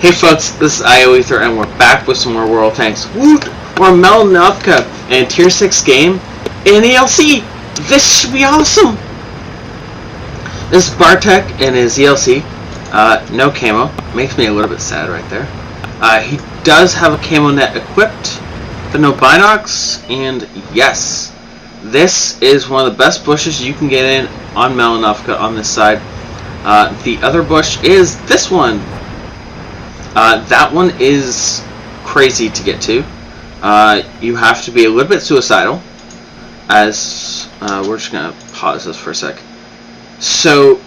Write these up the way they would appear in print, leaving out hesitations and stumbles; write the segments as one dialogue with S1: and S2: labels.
S1: Hey folks, this is ioEther and we're back with some more World Tanks. Woot! We're Melnovka and Tier 6 game in ELC! This should be awesome! This is Bartek and his ELC. No camo. Makes me a little bit sad right there. He does have a camo net equipped, but no binocs, and yes, this is one of the best bushes you can get in on Melnovka on this side. The other bush is this one. That one is crazy to get to. You have to be a little bit suicidal, as we're just going to pause this for a sec. So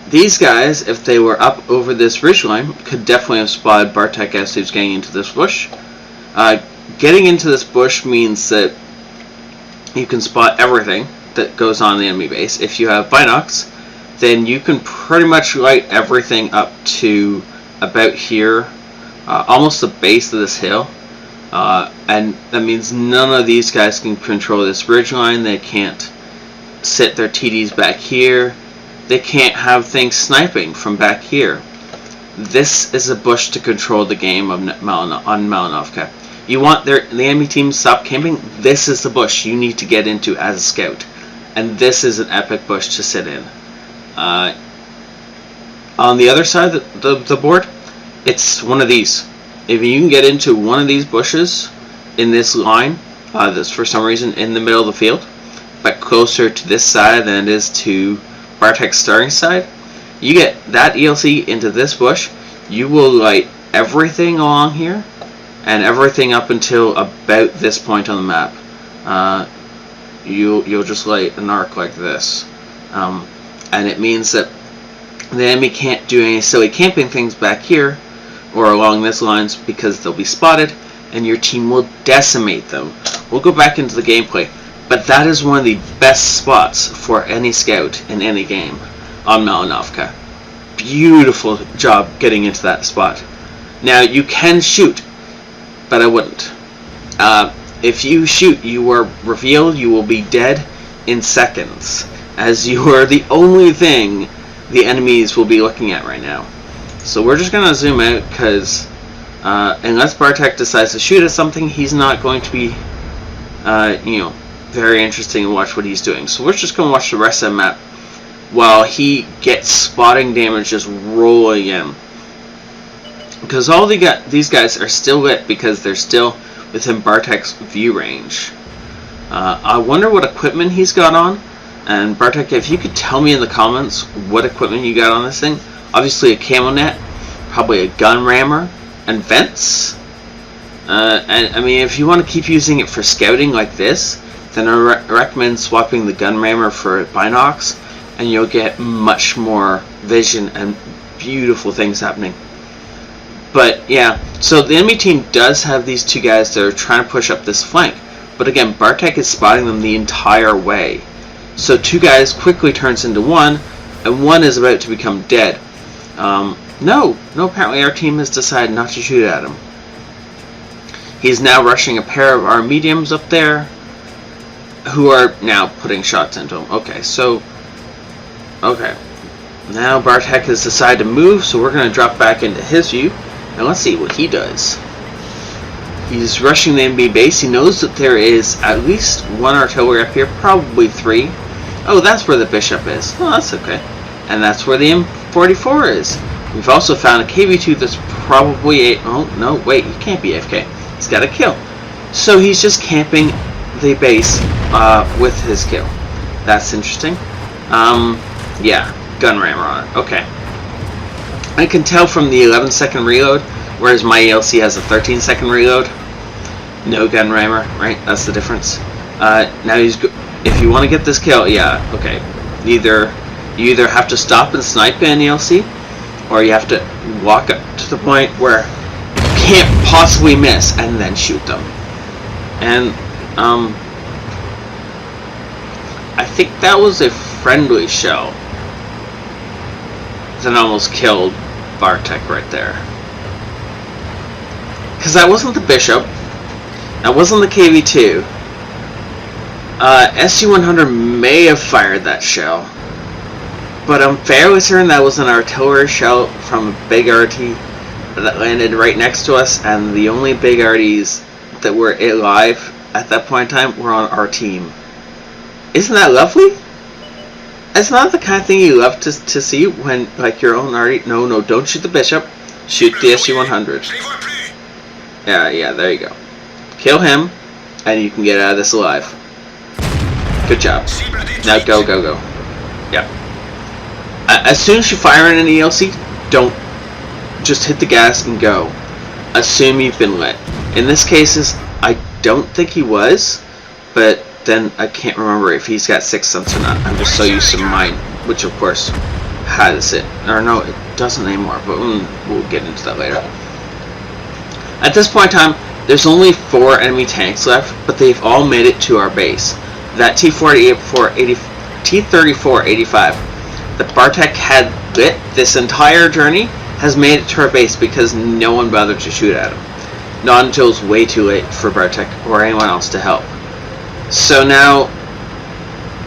S1: these guys, if they were up over this ridgeline, could definitely have spotted Bartek as he was getting into this bush. Getting into this bush means that you can spot everything that goes on in the enemy base. If you have binocs, then you can pretty much light everything up to about here, almost the base of this hill, and that means none of these guys can control this ridgeline. They can't sit their TDs back here. They can't have things sniping from back here. This is a bush to control the game of on Melnovka. You want the enemy team to stop camping? This is the bush you need to get into as a scout, and this is an epic bush to sit in. On the other side of the board, it's one of these. If you can get into one of these bushes in this line, that's for some reason in the middle of the field, but closer to this side than it is to Bartek's starting side, you get that ELC into this bush, you will light everything along here and everything up until about this point on the map. You'll just light an arc like this, and it means that the enemy can't do any silly camping things back here or along this lines because they'll be spotted and your team will decimate them. We'll go back into the gameplay, but that is one of the best spots for any scout in any game on Melnovka. Beautiful job getting into that spot. Now you can shoot, but I wouldn't. If you shoot, you are revealed, you will be dead in seconds, as you are the only thing the enemies will be looking at right now. So we're just going to zoom out because unless Bartek decides to shoot at something, he's not going to be very interesting to watch what he's doing. So we're just going to watch the rest of the map while he gets spotting damage just rolling in. Because all these guys are still lit because they're still within Bartek's view range. I wonder what equipment he's got on. And Bartek, if you could tell me in the comments what equipment you got on this thing. Obviously a camo net, probably a gun rammer, and vents. And I mean, if you want to keep using it for scouting like this, then I recommend swapping the gun rammer for binocs, and you'll get much more vision and beautiful things happening. But yeah, so the enemy team does have these two guys that are trying to push up this flank. But again, Bartek is spotting them the entire way. So two guys quickly turns into one, and one is about to become dead. No, apparently our team has decided not to shoot at him. He's now rushing a pair of our mediums up there, who are now putting shots into him. Okay. Now Bartek has decided to move, so we're going to drop back into his view, and let's see what he does. He's rushing the enemy base. He knows that there is at least one artillery up here, probably three. Oh, that's where the bishop is. Oh, that's okay. And that's where the M44 is. We've also found a KV2 that's probably a... Oh, no, wait, he can't be AFK. He's got a kill. So he's just camping the base with his kill. That's interesting. Yeah, gun rammer on it. Okay. I can tell from the 11-second reload, whereas my ELC has a 13-second reload. No gun rammer, right? That's the difference. Now if you want to get this kill, yeah, okay. You either have to stop and snipe an ELC, or you have to walk up to the point where you can't possibly miss and then shoot them. And I think that was a friendly shell that almost killed Bartek right there. Because that wasn't the bishop, that wasn't the KV2. SU-100 may have fired that shell, but I'm fairly certain that was an artillery shell from a big RT that landed right next to us, and the only big arties that were alive at that point in time were on our team. Isn't that lovely? It's not the kind of thing you love to see when, like, your own arty... No, don't shoot the bishop. Shoot the SG-100. Yeah, there you go. Kill him, and you can get out of this alive. Good job. Now go. Yeah. As soon as you fire in an ELC, don't just hit the gas and go. Assume you've been lit. In this case, I don't think he was, but then I can't remember if he's got 6th sense or not. I'm just so used to mine, which of course has it. Or no, it doesn't anymore, but we'll get into that later. At this point in time, there's only 4 enemy tanks left, but they've all made it to our base. That T-34-85 that Bartek had lit this entire journey has made it to our base because no one bothered to shoot at him. Not until it's way too late for Bartek or anyone else to help. So now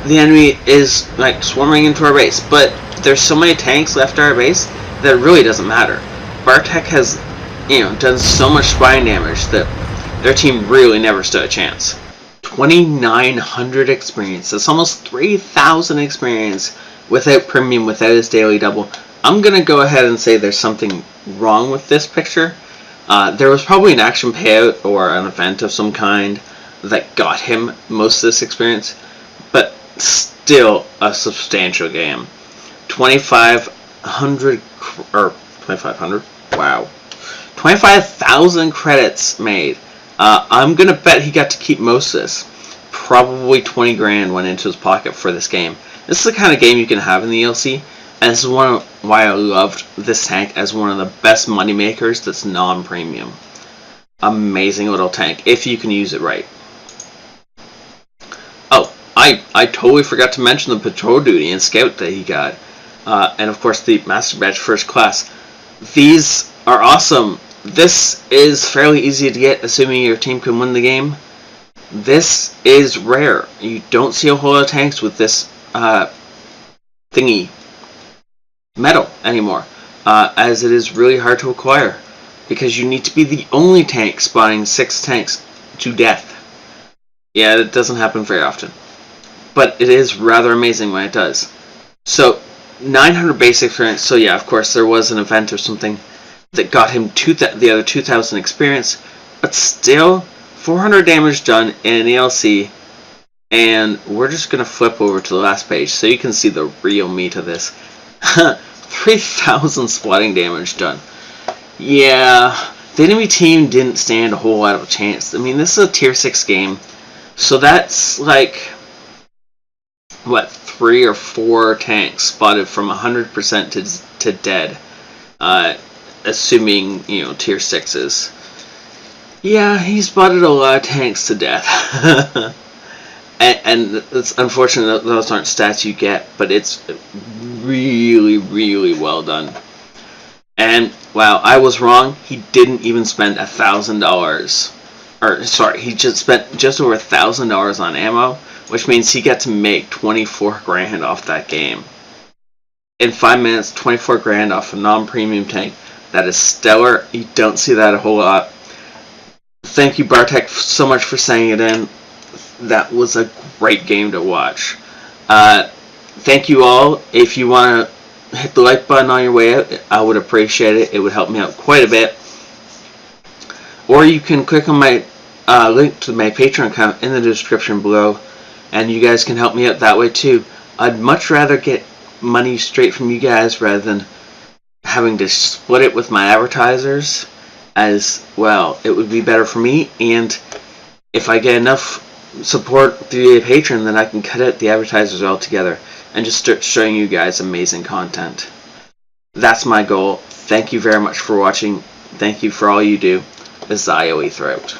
S1: the enemy is like swarming into our base, but there's so many tanks left at our base that it really doesn't matter. Bartek has, done so much spine damage that their team really never stood a chance. 2,900 experience. That's almost 3,000 experience without premium, without his daily double. I'm gonna go ahead and say there's something wrong with this picture. There was probably an action payout or an event of some kind that got him most of this experience, but still a substantial game. 2,500 or 2,500. Wow, 25,000 credits made. I'm gonna bet he got to keep most of this. Probably 20 grand went into his pocket for this game. This is the kind of game you can have in the ELC, and this is why I loved this tank as one of the best money makers that's non-premium. Amazing little tank if you can use it right. Oh, I totally forgot to mention the patrol duty and scout that he got, and of course the master badge first class. These are awesome. This is fairly easy to get, assuming your team can win the game. This is rare. You don't see a whole lot of tanks with this thingy metal anymore, as it is really hard to acquire because you need to be the only tank spawning 6 tanks to death. Yeah, it doesn't happen very often, but it is rather amazing when it does. So 900 basic experience. So yeah, of course there was an event or something that got him the other 2,000 experience, but still 400 damage done in an ELC. And we're just gonna flip over to the last page so you can see the real meat of this. 3,000 splitting damage done. Yeah, the enemy team didn't stand a whole lot of a chance. I mean, this is a tier 6 game, so that's like, what, 3 or 4 tanks spotted from 100% to dead, assuming, tier 6s. Yeah, he spotted a lot of tanks to death. And it's unfortunate that those aren't stats you get, but it's really, really well done. And wow, I was wrong. He didn't even spend $1,000. Or sorry, he just spent just over $1,000 on ammo, which means he got to make 24 grand off that game. In 5 minutes, 24 grand off a non-premium tank. That is stellar. You don't see that a whole lot. Thank you, Bartek, so much for sending it in. That was a great game to watch. Thank you all. If you want to hit the like button on your way out, I would appreciate it. It would help me out quite a bit. Or you can click on my link to my Patreon account in the description below, and you guys can help me out that way too. I'd much rather get money straight from you guys rather than having to split it with my advertisers, as well. It would be better for me, and if I get enough support through the Patreon, then I can cut out the advertisers altogether and just start showing you guys amazing content. That's my goal. Thank you very much for watching. Thank you for all you do. This is ioEther out.